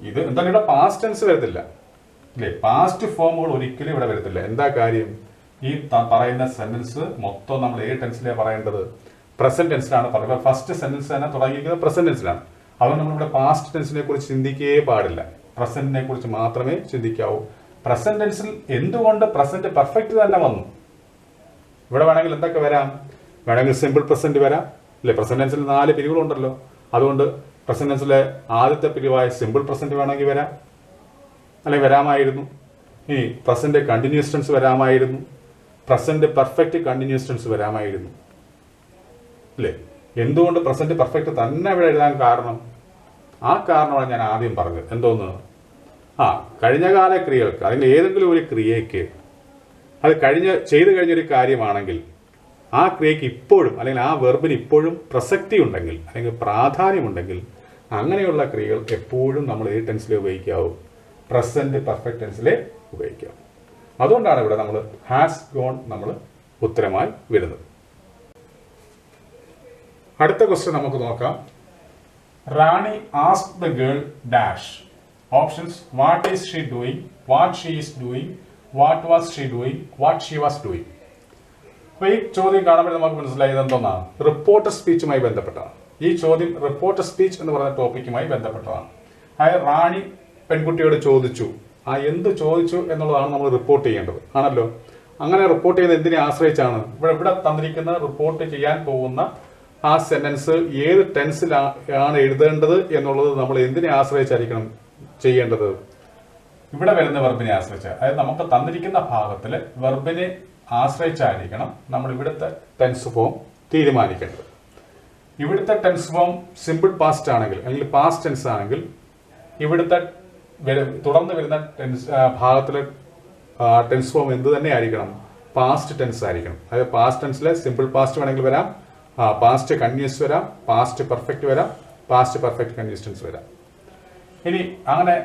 ഇത് എന്താണ്? ഇവിടെ പാസ്റ്റ് ടെൻസ് വരത്തില്ല അല്ലേ? പാസ്റ്റ് ഫോമുകൾ ഒരിക്കലും ഇവിടെ വരത്തില്ല. എന്താ കാര്യം? ഈ പറയുന്ന സെന്റൻസ് മൊത്തം നമ്മൾ ഏത് ടെൻസിലാണ് പറയേണ്ടത്? പ്രസന്റ് ടെൻസിലാണ് പറയുന്നത്. ഫസ്റ്റ് സെന്റൻസ് തന്നെ തുടങ്ങിയിരിക്കുന്നത് പ്രസന്റ് ടെൻസിലാണ്. അതുകൊണ്ട് നമ്മളിവിടെ പാസ്റ്റ് ടെൻസിനെ കുറിച്ച് ചിന്തിക്കേ പാടില്ല, പ്രസന്റിനെ കുറിച്ച് മാത്രമേ ചിന്തിക്കാവൂ. പ്രസന്റ് ടെൻസിൽ എന്തുകൊണ്ട് പ്രസന്റ് പെർഫെക്റ്റ് തന്നെ വന്നു? ഇവിടെ വേണമെങ്കിൽ എന്തൊക്കെ വരാം? വേണമെങ്കിൽ സിമ്പിൾ പ്രസന്റ് വരാം അല്ലെ? പ്രസന്റ് ടെൻസിൽ 4 പിരിവുകളുണ്ടല്ലോ. അതുകൊണ്ട് പ്രസന്റ് ടെൻസിലെ ആദ്യത്തെ പിരിവായ സിമ്പിൾ പ്രസന്റ് വേണമെങ്കിൽ വരാം, അല്ലെങ്കിൽ വരാമായിരുന്നു. ഇനി പ്രസന്റ് കണ്ടിന്യൂസ് ടെൻസ് വരാമായിരുന്നു, പ്രസന്റ് പെർഫെക്റ്റ് കണ്ടിന്യൂസ് ടെൻസ് വരാമായിരുന്നു അല്ലേ? എന്തുകൊണ്ട് പ്രസന്റ് പെർഫെക്റ്റ് തന്നെ ഇവിടെ എഴുതാൻ കാരണം? ആ കാരണമാണ് ഞാൻ ആദ്യം പറഞ്ഞത്. എന്തോന്ന്? കഴിഞ്ഞകാല ക്രിയകൾക്ക്, അല്ലെങ്കിൽ ഏതെങ്കിലും ഒരു ക്രിയയ്ക്ക് അത് ചെയ്തു കഴിഞ്ഞൊരു കാര്യമാണെങ്കിൽ ആ ക്രിയയ്ക്ക് ഇപ്പോഴും അല്ലെങ്കിൽ ആ വെർബിന് ഇപ്പോഴും പ്രസക്തി ഉണ്ടെങ്കിൽ അല്ലെങ്കിൽ പ്രാധാന്യമുണ്ടെങ്കിൽ അങ്ങനെയുള്ള ക്രിയകൾ എപ്പോഴും നമ്മൾ ഏത് ടെൻസിലേ ഉപയോഗിക്കാവൂ? Present perfect ടെൻസിലേ ഉപയോഗിക്കാവൂ. അതുകൊണ്ടാണ് ഇവിടെ നമ്മൾ ഹാസ് ഗോൺ നമ്മൾ ഉത്തരമായി വരുന്നത്. അടുത്ത ക്വസ്റ്റ്യൻ നമുക്ക് നോക്കാം. Rani ask the girl dash. Options: what is she doing, what she is doing, what was she doing, what she was doing. അപ്പൊ ഈ ചോദ്യം കാണുമ്പോൾ നമുക്ക് മനസ്സിലായത് എന്താണ്? റിപ്പോർട്ടർ സ്പീച്ചുമായി ബന്ധപ്പെട്ടതാണ്. ഈ ചോദ്യം റിപ്പോർട്ടർ സ്പീച്ച് എന്ന് പറയുന്ന ടോപ്പിക്കുമായി ബന്ധപ്പെട്ടതാണ്. അതായത് റാണി പെൺകുട്ടിയോട് ചോദിച്ചു, എന്ത് ചോദിച്ചു എന്നുള്ളതാണ് നമ്മൾ റിപ്പോർട്ട് ചെയ്യേണ്ടത് ആണല്ലോ. അങ്ങനെ റിപ്പോർട്ട് ചെയ്യുന്നത് എന്തിനെ ആശ്രയിച്ചാണ്? ഇവിടെ തന്നിരിക്കുന്ന റിപ്പോർട്ട് ചെയ്യാൻ പോകുന്ന ആ സെന്റൻസ് ഏത് ടെൻസിലാണ് എഴുതേണ്ടത് എന്നുള്ളത് നമ്മൾ എന്തിനെ ആശ്രയിച്ചായിരിക്കണം ചെയ്യേണ്ടത്? ഇവിടെ വരുന്ന വെർബിനെ ആശ്രയിച്ച, അതായത് നമുക്ക് തന്നിരിക്കുന്ന ഭാഗത്തിൽ വെർബിനെ ആശ്രയിച്ചായിരിക്കണം നമ്മൾ ഇവിടുത്തെ ടെൻസ് ഫോം തീരുമാനിക്കേണ്ടത്. ഇവിടുത്തെ ടെൻസ് ഫോം സിമ്പിൾ പാസ്റ്റ് ആണെങ്കിൽ അല്ലെങ്കിൽ പാസ്റ്റ് ടെൻസ് ആണെങ്കിൽ ഇവിടുത്തെ തുടർന്ന് വരുന്ന ഭാഗത്തിലെ ടെൻസ് ഫോം എന്ത് തന്നെ ആയിരിക്കണം? പാസ്റ്റ് ടെൻസ് ആയിരിക്കണം. അതായത് പാസ്റ്റ് ടെൻസിലെ സിമ്പിൾ പാസ്റ്റ് വേണമെങ്കിൽ വരാം, പാസ്റ്റ് കണ്ടിന്യൂസ് വരാം, പാസ്റ്റ് പെർഫെക്റ്റ് വരാം, പാസ്റ്റ് പെർഫെക്റ്റ് കണ്ടിന്യൂസ് ടെൻസ് വരാം. ഇനി അങ്ങനെ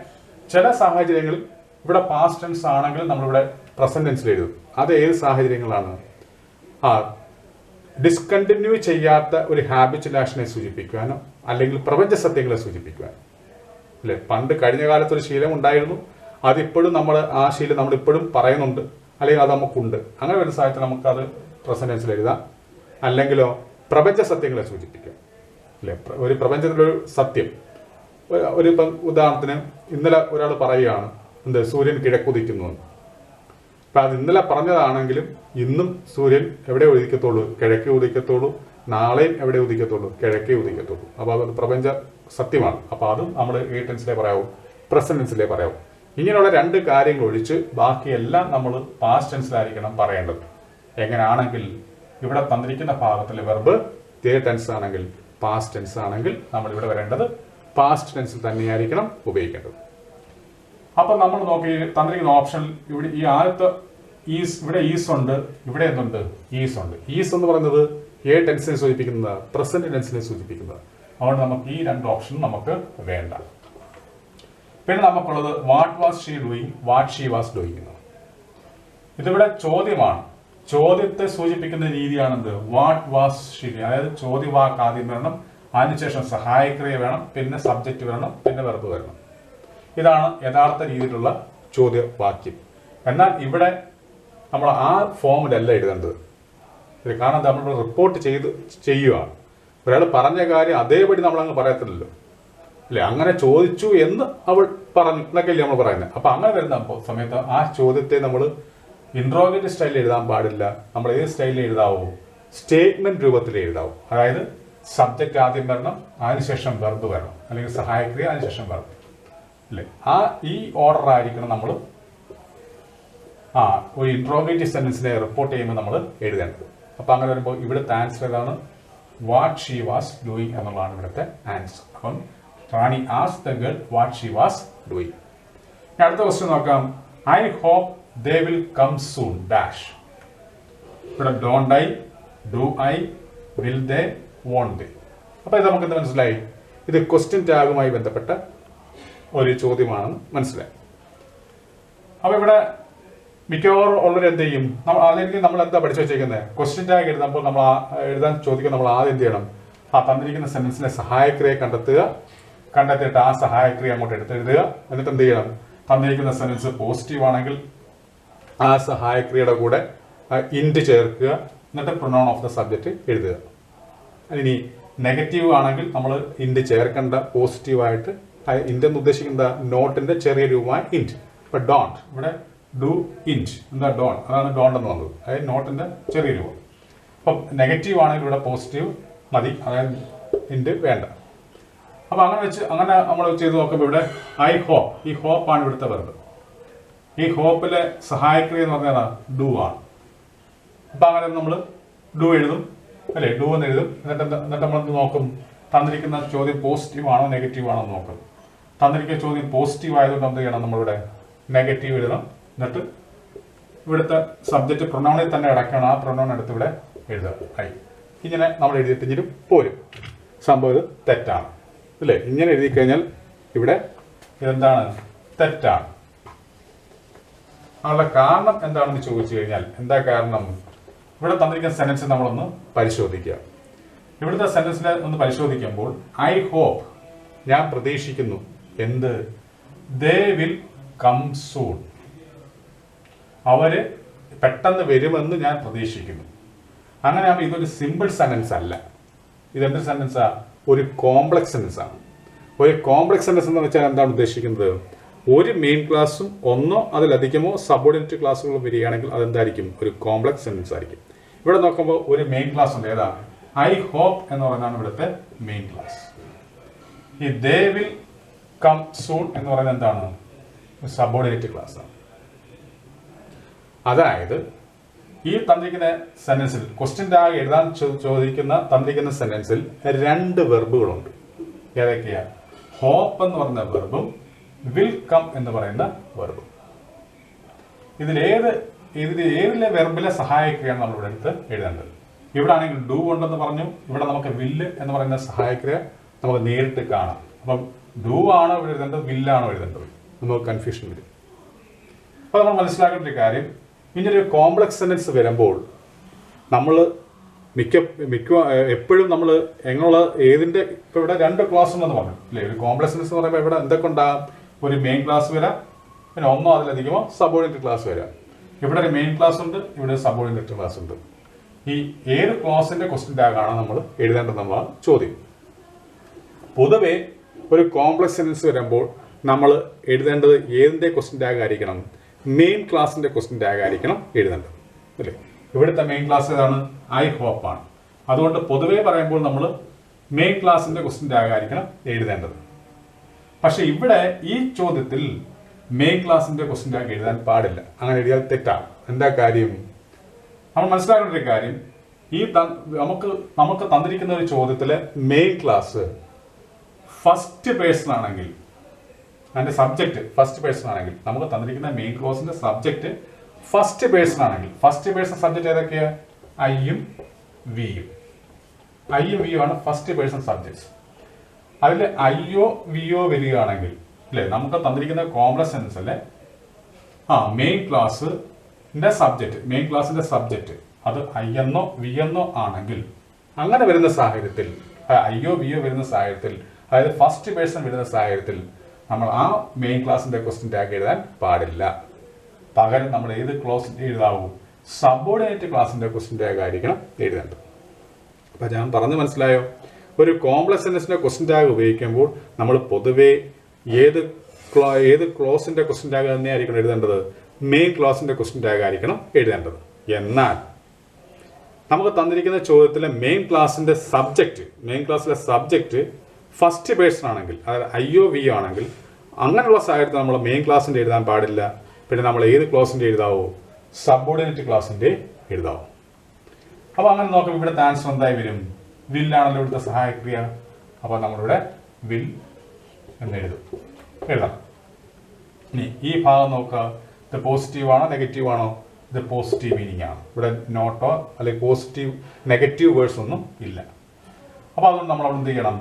ചില സാഹചര്യങ്ങളിൽ ഇവിടെ പാസ്റ്റ് ടെൻസ് ആണെങ്കിൽ നമ്മളിവിടെ പ്രസന്റ് ടെൻസിൽ എഴുതും. അത് ഏത് സാഹചര്യങ്ങളാണ്? ഡിസ്കണ്ടിന്യൂ ചെയ്യാത്ത ഒരു ഹാബിച്വൽ ആക്ഷനെ സൂചിപ്പിക്കുവാനോ അല്ലെങ്കിൽ പ്രപഞ്ച സത്യങ്ങളെ സൂചിപ്പിക്കുവാനോ അല്ലെ? പണ്ട് കഴിഞ്ഞ കാലത്ത് ഒരു ശീലം ഉണ്ടായിരുന്നു, അതിപ്പോഴും ആ ശീലം നമ്മളിപ്പോഴും പറയുന്നുണ്ട്. അല്ലെങ്കിൽ അത് നമുക്കുണ്ട്, അങ്ങനെ വരുന്ന സാഹചര്യത്തിൽ നമുക്കത് പ്രസന്റ് ടെൻസിൽ എഴുതാം. അല്ലെങ്കിലോ പ്രപഞ്ച സത്യങ്ങളെ സൂചിപ്പിക്കാം അല്ലെ, ഒരു പ്രപഞ്ചത്തിലൊരു സത്യം. ഒരു ഉദാഹരണത്തിന് ഇന്നലെ ഒരാൾ പറയുകയാണ് എന്ത്, സൂര്യൻ കിഴക്കുദിക്കുന്നു എന്ന്. അപ്പം അത് ഇന്നലെ പറഞ്ഞതാണെങ്കിലും ഇന്നും സൂര്യൻ എവിടെ ഉദിക്കത്തുള്ളൂ, കിഴക്കേ ഉദിക്കത്തുള്ളൂ. നാളെയും എവിടെ ഉദിക്കത്തുള്ളൂ, കിഴക്കേ ഉദിക്കത്തുള്ളൂ. അപ്പോൾ അത് പ്രപഞ്ച സത്യമാണ്. അപ്പോൾ അതും നമ്മൾ ഈ ടെൻസിലേ പറയാവൂ, പ്രസന്റ് ടെൻസിലേ പറയാവൂ. ഇങ്ങനെയുള്ള രണ്ട് കാര്യങ്ങൾ ഒഴിച്ച് ബാക്കിയെല്ലാം നമ്മൾ പാസ്റ്റ് ടെൻസിലായിരിക്കണം പറയേണ്ടത്. എങ്ങനെയാണെങ്കിൽ ഇവിടെ തന്നിരിക്കുന്ന ഭാഗത്തിലെ വെർബ് ടെൻസ് ആണെങ്കിൽ, പാസ്റ്റ് ടെൻസ് ആണെങ്കിൽ നമ്മൾ ഇവിടെ വരേണ്ടത് പാസ്റ്റ് ടെൻസിൽ തന്നെയായിരിക്കണം ഉപയോഗിക്കേണ്ടത്. അപ്പം നമ്മൾ നോക്കി തന്നിരിക്കുന്ന ഓപ്ഷൻ ഇവിടെ ഈ ആദ്യത്തെ ഈസ്, ഇവിടെ ഈസ് ഉണ്ട്, ഇവിടെ എന്തുണ്ട്, ഈസ് ഉണ്ട്. ഈസ് എന്ന് പറയുന്നത് ടെൻസിനെ സൂചിപ്പിക്കുന്നത്, പ്രസന്റ് ടെൻസിനെ സൂചിപ്പിക്കുന്നത്. അതുകൊണ്ട് നമുക്ക് ഈ രണ്ട് ഓപ്ഷൻ നമുക്ക് വേണ്ട. പിന്നെ നമുക്കുള്ളത് what was she doing, what she was doing എന്ന്. ഇതിവിടെ ചോദ്യമാണ്. ചോദ്യത്തെ സൂചിപ്പിക്കുന്ന രീതിയാണെന്ത്, വാട്ട് വാസ് ഷീ. അതായത് ചോദ്യവാക്ക് ആദ്യം വരണം, അതിനുശേഷം സഹായക്രിയ വേണം, പിന്നെ സബ്ജക്റ്റ് വരണം, പിന്നെ വെർബ് വരണം. ഇതാണ് യഥാർത്ഥ രീതിയിലുള്ള ചോദ്യവാക്യം. എന്നാൽ ഇവിടെ നമ്മൾ ആ ഫോമിലല്ല എഴുതേണ്ടത്. കാരണം നമ്മൾ റിപ്പോർട്ട് ചെയ്യുകയാണ്. ഒരാൾ പറഞ്ഞ കാര്യം അതേപടി നമ്മളങ്ങ് പറയത്തില്ലല്ലോ അല്ലെ. അങ്ങനെ ചോദിച്ചു എന്ന് അവൾ പറഞ്ഞു എന്നൊക്കെയല്ലേ നമ്മൾ പറയുന്നത്. അപ്പൊ അങ്ങനെ വരുന്ന സമയത്ത് ആ ചോദ്യത്തെ നമ്മൾ ഇൻട്രോഗേറ്റീവ് സ്റ്റൈലിൽ എഴുതാൻ പാടില്ല. നമ്മൾ ഏത് സ്റ്റൈലിൽ എഴുതാവൂ, സ്റ്റേറ്റ്മെന്റ് രൂപത്തിൽ എഴുതാവൂ. അതായത് സബ്ജക്റ്റ് ആദ്യം വരണം, അതിനുശേഷം വെർബ് വരണം, അല്ലെങ്കിൽ സഹായക്രിയ അതിനുശേഷം വെർബ് അല്ലേ. ഈ ഓർഡർ ആയിരിക്കണം നമ്മൾ ഒരു ഇൻട്രോഗേറ്റീവ് സെന്റൻസിനെ റിപ്പോർട്ട് ചെയ്യുമ്പോൾ നമ്മൾ എഴുതേണ്ടത്. അപ്പൊ അങ്ങനെ വരുമ്പോൾ ഇവിടുത്തെ ആൻസർ ഏതാണ്, വാട്ട് ഷീ വാസ് ഡൂയിങ് എന്നുള്ളതാണ് ഇവിടുത്തെ ആൻസർ. അപ്പം Rani asked the girl what she was doing. അടുത്ത ക്വസ്റ്റ്യൻ നോക്കാം. I hope they will come soon dash. ഇവിടെ don't I, do I, will they, won't they. അപ്പൊ ഇത് നമുക്ക് എന്ത് മനസ്സിലായി, ഇത് ക്വസ്റ്റ്യൻ ടാഗുമായി ബന്ധപ്പെട്ട ഒരു ചോദ്യമാണെന്ന് മനസ്സിലായി. അപ്പൊ ഇവിടെ മിക്കവാറും ഉള്ളവർ എന്ത് ചെയ്യും, അല്ലെങ്കിൽ നമ്മൾ എന്താ പഠിച്ചു വെച്ചേക്കുന്നത്, ക്വസ്റ്റ്യൻ ടാഗ് എഴുതുമ്പോൾ നമ്മൾ എഴുതാൻ ചോദിക്കുമ്പോൾ നമ്മൾ ആദ്യം എന്ത് ചെയ്യണം, തന്നിരിക്കുന്ന സെന്റൻസിലെ സഹായക്രിയയെ കണ്ടെത്തിയിട്ട് ആ സഹായക്രിയ അങ്ങോട്ട് എടുത്തെഴുതുക. എന്നിട്ട് എന്ത് ചെയ്യണം, തന്നിരിക്കുന്ന സെന്റൻസ് പോസിറ്റീവ് ആണെങ്കിൽ ആ സഹായക്രിയയുടെ കൂടെ ഇൻഡ് ചേർക്കുക, എന്നിട്ട് പ്രൊനൗൺ ഓഫ് ദ സബ്ജക്റ്റ് എഴുതുക. ഇനി നെഗറ്റീവ് ആണെങ്കിൽ നമ്മൾ ഇൻഡ് ചേർക്കേണ്ട, പോസിറ്റീവായിട്ട് ഇൻഡ് എന്ന് ഉദ്ദേശിക്കുന്ന നോട്ടിന്റെ ചെറിയ രൂപമായ ഇൻഡ്. ഇപ്പൊ ഡോണ്ട്, ഇവിടെ ഡു ഇൻഡ്, എന്താ ഡോൺ, അതാണ് ഡോണ്ട് എന്ന് വന്നത്, അതായത് നോട്ടിന്റെ ചെറിയ രൂപം. അപ്പം നെഗറ്റീവ് ആണെങ്കിൽ ഇവിടെ പോസിറ്റീവ് മതി, അതായത് ഇൻഡ് വേണ്ട. അപ്പൊ അങ്ങനെ നമ്മൾ ചെയ്ത് നോക്കുമ്പോൾ ഇവിടെ ഐ ഹോപ്പ്, ഈ ഹോപ്പ് ആണ് ഇവിടുത്തെ വെർബ്. ഈ ഹോപ്പിലെ സഹായക്രിയ എന്ന് പറഞ്ഞാൽ ഡു ആണ്. അപ്പൊ അങ്ങനെ നമ്മൾ ഡു എഴുതും അല്ലെ, ഡു എന്ന് എഴുതും. എന്നിട്ട് നമ്മൾ നോക്കും, തന്നിരിക്കുന്ന ചോദ്യം പോസിറ്റീവ് ആണോ നെഗറ്റീവ് ആണോ നോക്കും. തന്നിരിക്കുന്ന ചോദ്യം പോസിറ്റീവ് ആയതുകൊണ്ട് എന്ത് ചെയ്യണം, നമ്മളിവിടെ നെഗറ്റീവ് എഴുതണം. എന്നിട്ട് ഇവിടുത്തെ സബ്ജക്റ്റ് പ്രൊനൗണിൽ തന്നെ അടക്കണം, ആ പ്രൊനൗൺ എടുത്ത് ഇവിടെ എഴുതുക ഐ. ഇങ്ങനെ നമ്മൾ എഴുതിയിട്ടെങ്കിലും പോരും. സംഭവം ഇത് തെറ്റാണ് അല്ലേ. ഇങ്ങനെ എഴുതി കഴിഞ്ഞാൽ ഇവിടെ ഇതെന്താണ്, തെറ്റാണ്. അതിനുള്ള കാരണം എന്താണെന്ന് ചോദിച്ചു കഴിഞ്ഞാൽ, എന്താ കാരണം, ഇവിടെ തന്നിരിക്കുന്ന സെന്റൻസ് നമ്മളൊന്ന് പരിശോധിക്കുക. ഇവിടുത്തെ സെന്റൻസിനെ ഒന്ന് പരിശോധിക്കുമ്പോൾ ഐ ഹോപ്പ്, ഞാൻ പ്രതീക്ഷിക്കുന്നു, എന്ത്, ദേ വിൽ കം സൂൺ, അവര് പെട്ടെന്ന് വരുമെന്ന് ഞാൻ പ്രതീക്ഷിക്കുന്നു. അങ്ങനെ ആകുമ്പോൾ ഇതൊരു സിമ്പിൾ സെന്റൻസ് അല്ല. ഇതെന്തൊരു സെന്റൻസാ, ഒരു കോംപ്ലക്സ് സെന്റൻസ് ആണ്. ഒരു കോംപ്ലക്സ് സെന്റൻസ് എന്ന് വെച്ചാൽ എന്താണ് ഉദ്ദേശിക്കുന്നത്, ഒരു മെയിൻ ക്ലാസ്സും ഒന്നോ അതിലധികമോ സബോർഡിനേറ്റ് ക്ലാസ്സുകളും വരികയാണെങ്കിൽ അതെന്തായിരിക്കും, ഒരു കോംപ്ലക്സ് സെന്റൻസ് ആയിരിക്കും. ഇവിടെ നോക്കുമ്പോൾ ഒരു മെയിൻ ക്ലാസ് ഉണ്ട്, ഏതാ, ഐ ഹോപ്പ് എന്ന് പറയുന്നതാണ് ഇവിടുത്തെ മെയിൻ ക്ലാസ്. ഈ ദേ വിൽ കം സൂൺ എന്ന് പറയുന്നത് എന്താണ്, സബോർഡിനേറ്റ് ക്ലാസ് ആണ്. അതായത് ഈ തന്നിരിക്കുന്ന സെന്റൻസിൽ ക്വസ്റ്റ്യൻ ടാഗ് എഴുതാൻ ചോദിക്കുന്ന തന്നിരിക്കുന്ന സെന്റൻസിൽ രണ്ട് വെർബുകളുണ്ട്. ഏതൊക്കെയാ, ഹോപ്പ് എന്ന് പറയുന്ന വെർബും വിൽ കം എന്ന് പറയുന്ന വെർബും. ഏതിലെ വെർബിലെ സഹായക്രിയയാണ് നമ്മൾ ഇവിടെ എടുത്ത് എഴുതേണ്ടത്. ഇവിടെ ആണെങ്കിൽ ഡു ഉണ്ടെന്ന് പറഞ്ഞു, ഇവിടെ നമുക്ക് വില്ല് എന്ന് പറയുന്ന സഹായക്രിയ നമുക്ക് നേരിട്ട് കാണാം. അപ്പം ഡു ആണോ ഇവിടെ എഴുതേണ്ടത്, വില്ലാണോ എഴുതേണ്ടത്, നമുക്ക് കൺഫ്യൂഷൻ വരും. അപ്പൊ നമ്മൾ മനസ്സിലാക്കേണ്ട ഒരു കാര്യം, ഇങ്ങനൊരു കോംപ്ലക്സ് സെന്റൻസ് വരുമ്പോൾ നമ്മൾ എപ്പോഴും നമ്മൾ എങ്ങനെയുള്ള ഏതിന്റെ, ഇപ്പൊ ഇവിടെ രണ്ട് ക്ലാസ് ഉണ്ടെന്ന് പറഞ്ഞു അല്ലേ. ഒരു കോംപ്ലക്സ് സെന്റൻസ് എന്ന് പറയുമ്പോൾ ഇവിടെ എന്തൊക്കെ ഉണ്ടാകും, ഒരു മെയിൻ ക്ലാസ് വരാം, പിന്നെ ഒന്നോ അതിലധികമോ സബോർഡിനേറ്റ് ക്ലാസ് വരാം. ഇവിടെ ഒരു മെയിൻ ക്ലാസ് ഉണ്ട്, ഇവിടെ ഒരു സബോർഡിനേറ്റ് ക്ലാസ് ഉണ്ട്. ഈ ഏത് ക്ലോസിന്റെ ക്വസ്റ്റ്യൻ ടാഗാണ് നമ്മൾ എഴുതേണ്ടതെന്നുള്ള ചോദ്യം. പൊതുവെ ഒരു കോംപ്ലക്സ് സെന്റൻസ് വരുമ്പോൾ നമ്മൾ എഴുതേണ്ടത് ഏതിന്റെ ക്വസ്റ്റ്യൻ ടാഗ് ആയിരിക്കണം? മെയിൻ ക്ലാസിന്റെ ക്വസ്റ്റ്യൻ ടാഗ് ആയിരിക്കണം എഴുതേണ്ടത്, അല്ലേ? ഇവിടുത്തെ മെയിൻ ക്ലാസ് ഏതാണ്? ഐ ഹോപ്പ് ആണ്. അതുകൊണ്ട് പൊതുവെ പറയുമ്പോൾ നമ്മൾ മെയിൻ ക്ലാസിന്റെ ക്വസ്റ്റ്യൻ ടാഗ് ആയിരിക്കണം എഴുതേണ്ടത്. പക്ഷെ ഇവിടെ ഈ ചോദ്യത്തിൽ മെയിൻ ക്ലാസിന്റെ ക്വസ്റ്റ്യൻ ടാഗ് എഴുതാൻ പാടില്ല. അങ്ങനെ എഴുതിയാൽ തെറ്റാണ്. എന്താ കാര്യം? നമ്മൾ മനസ്സിലാക്കേണ്ട ഒരു കാര്യം, ഈ നമുക്ക് തന്നിരിക്കുന്ന ഒരു ചോദ്യത്തിലെ മെയിൻ ക്ലാസ് ഫസ്റ്റ് പേഴ്സൺ ആണെങ്കിൽ, അതിന്റെ സബ്ജക്റ്റ് ഫസ്റ്റ് പേഴ്സൺ ആണെങ്കിൽ, നമുക്ക് തന്നിരിക്കുന്ന മെയിൻ ക്ലോസിന്റെ സബ്ജക്റ്റ് ഫസ്റ്റ് പേഴ്സൺ ആണെങ്കിൽ, ഫസ്റ്റ് പേഴ്സൺ സബ്ജക്റ്റ് ഏതൊക്കെയാ? ഐയും വിയും. ഐയും വിയും ആണ് ഫസ്റ്റ് പേഴ്സൺ സബ്ജക്ട്സ്. അതിൽ ഐയോ വിയോ വരികയാണെങ്കിൽ, അല്ലെ, നമുക്ക് തന്നിരിക്കുന്ന കോംപ്ലക്സ് സെന്റൻസ് അല്ലേ, മെയിൻ ക്ലാസിന്റെ സബ്ജക്റ്റ്, മെയിൻ ക്ലാസിന്റെ സബ്ജക്റ്റ് അത് ഐ എന്നോ വി എന്നോ ആണെങ്കിൽ, അങ്ങനെ വരുന്ന സാഹചര്യത്തിൽ, ഐയോ വിയോ വരുന്ന സാഹചര്യത്തിൽ, അതായത് ഫസ്റ്റ് പേഴ്സൺ വരുന്ന സാഹചര്യത്തിൽ നമ്മൾ ആ മെയിൻ ക്ലാസിന്റെ ക്വസ്റ്റ്യൻ ടാഗ് എഴുതാൻ പാടില്ല. പകരം നമ്മൾ ഏത് ക്ലോസ് എഴുതാവൂ? സബോർഡിനേറ്റ് ക്ലാസിന്റെ ക്വസ്റ്റ്യൻ ടാഗ് ആയിരിക്കണം എഴുതേണ്ടത്. അപ്പൊ ഞാൻ പറഞ്ഞു മനസ്സിലായോ? ഒരു കോംപ്ലക്സ് സെന്റൻസിന്റെ ക്വസ്റ്റ്യൻ ടാഗ് ഉപയോഗിക്കുമ്പോൾ നമ്മൾ പൊതുവെ ഏത് ക്ലോസിന്റെ ക്വസ്റ്റ്യൻ ടാഗ് തന്നെയായിരിക്കണം എഴുതേണ്ടത്? മെയിൻ ക്ലാസിന്റെ ക്വസ്റ്റ്യൻ ടാഗ് ആയിരിക്കണം എഴുതേണ്ടത്. എന്നാൽ നമുക്ക് തന്നിരിക്കുന്ന ചോദ്യത്തിലെ മെയിൻ ക്ലാസിന്റെ സബ്ജക്റ്റ്, മെയിൻ ക്ലാസ്സിലെ സബ്ജക്റ്റ് ഫസ്റ്റ് പേഴ്സൺ ആണെങ്കിൽ, അതായത് ഐയോ വിയോ ആണെങ്കിൽ, അങ്ങനെയുള്ള സാഹചര്യത്തിൽ നമ്മൾ മെയിൻ ക്ലാസിന്റെ എഴുതാൻ പാടില്ല. പിന്നെ നമ്മൾ ഏത് ക്ലോസിന്റെ എഴുതാവോ? സബോർഡിനേറ്റ് ക്ലാസിന്റെ എഴുതാവോ? അപ്പൊ അങ്ങനെ നോക്കുമ്പോൾ ഇവിടുത്തെ ആൻസർ എന്തായി വരും? വില്ലാണല്ലോ ഇവിടുത്തെ സഹായക്രിയ. അപ്പൊ നമ്മളിവിടെ വിൽ എന്ന് എഴുതാം. ഇനി ഈ ഭാഗം നോക്കുക, ഇത് പോസിറ്റീവ് ആണോ നെഗറ്റീവ് ആണോ? ഇത് പോസിറ്റീവ് മീനിങ് ആണ്. ഇവിടെ നോട്ടോ അല്ലെങ്കിൽ പോസിറ്റീവ് നെഗറ്റീവ് വേർഡ്സ് ഒന്നും ഇല്ല. അപ്പൊ അതുകൊണ്ട് നമ്മൾ അവിടെ എന്ത് ചെയ്യണം?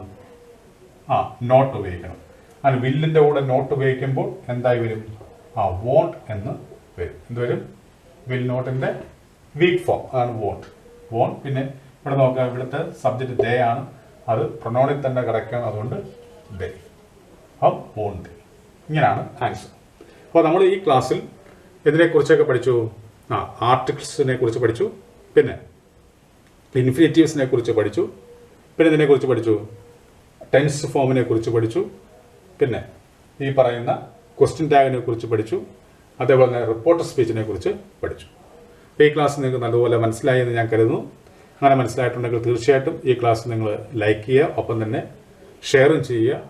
നോട്ട് ഉപയോഗിക്കണം. അങ്ങനെ വില്ലിന്റെ കൂടെ നോട്ട് ഉപയോഗിക്കുമ്പോൾ എന്തായി വരും? വോണ്ട് എന്ന് വരും. എന്ത് വരും? വിൽ നോട്ടിന്റെ വീക്ക് ഫോം അതാണ് വോണ്ട്. വോണ്ട്. പിന്നെ ഇവിടെ നോക്കുക, ഇവിടുത്തെ സബ്ജക്റ്റ് ദേ ആണ്, അത് പ്രൊനൗണിൽ തന്നെ കിടക്കണം, അതുകൊണ്ട് ദേ. അപ്പം വോണ്ട്. ഇങ്ങനെയാണ് ആൻസർ. അപ്പോൾ നമ്മൾ ഈ ക്ലാസ്സിൽ ഇതിനെക്കുറിച്ചൊക്കെ പഠിച്ചു. ആർട്ടിക്കിൾസിനെ കുറിച്ച് പഠിച്ചു, പിന്നെ ഇൻഫിനിറ്റീവ്സിനെ കുറിച്ച് പഠിച്ചു, പിന്നെ ഇതിനെക്കുറിച്ച് പഠിച്ചു, ടെൻസ് ഫോമിനെ കുറിച്ച് പഠിച്ചു, പിന്നെ ഈ പറയുന്ന ക്വസ്റ്റ്യൻ ടാഗിനെ കുറിച്ച് പഠിച്ചു, അതേപോലെ തന്നെ റിപ്പോർട്ടർ സ്പീച്ചിനെ കുറിച്ച് പഠിച്ചു. ഈ ക്ലാസ് നിങ്ങൾക്ക് നല്ലപോലെ മനസ്സിലായി എന്ന് ഞാൻ കരുതുന്നു. അങ്ങനെ മനസ്സിലായിട്ടുണ്ടെങ്കിൽ തീർച്ചയായിട്ടും ഈ ക്ലാസ് നിങ്ങൾ ലൈക്ക് ചെയ്യുക, ഒപ്പം തന്നെ ഷെയറും ചെയ്യുക.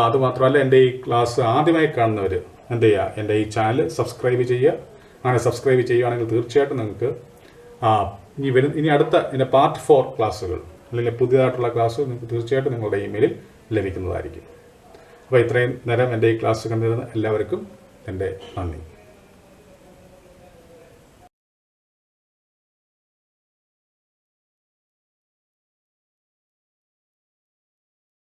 അതുമാത്രമല്ല, എൻ്റെ ഈ ക്ലാസ് ആദ്യമായി കാണുന്നവർ എന്ത് ചെയ്യുക? എൻ്റെ ഈ ചാനൽ സബ്സ്ക്രൈബ് ചെയ്യുക. അങ്ങനെ സബ്സ്ക്രൈബ് ചെയ്യുകയാണെങ്കിൽ തീർച്ചയായിട്ടും നിങ്ങൾക്ക് ഇനി അടുത്ത ഇതിൻ്റെ പാർട്ട് 4 ക്ലാസ്സുകൾ അല്ലെങ്കിൽ പുതിയതായിട്ടുള്ള ക്ലാസ്സുകൾ നിങ്ങൾക്ക് തീർച്ചയായിട്ടും നിങ്ങളുടെ ഇമെയിലിൽ ലഭിക്കുന്നതായിരിക്കും. അപ്പോൾ ഇത്രയും നേരം എൻ്റെ ഈ ക്ലാസ് കണ്ടിരുന്ന എല്ലാവർക്കും എൻ്റെ നന്ദി.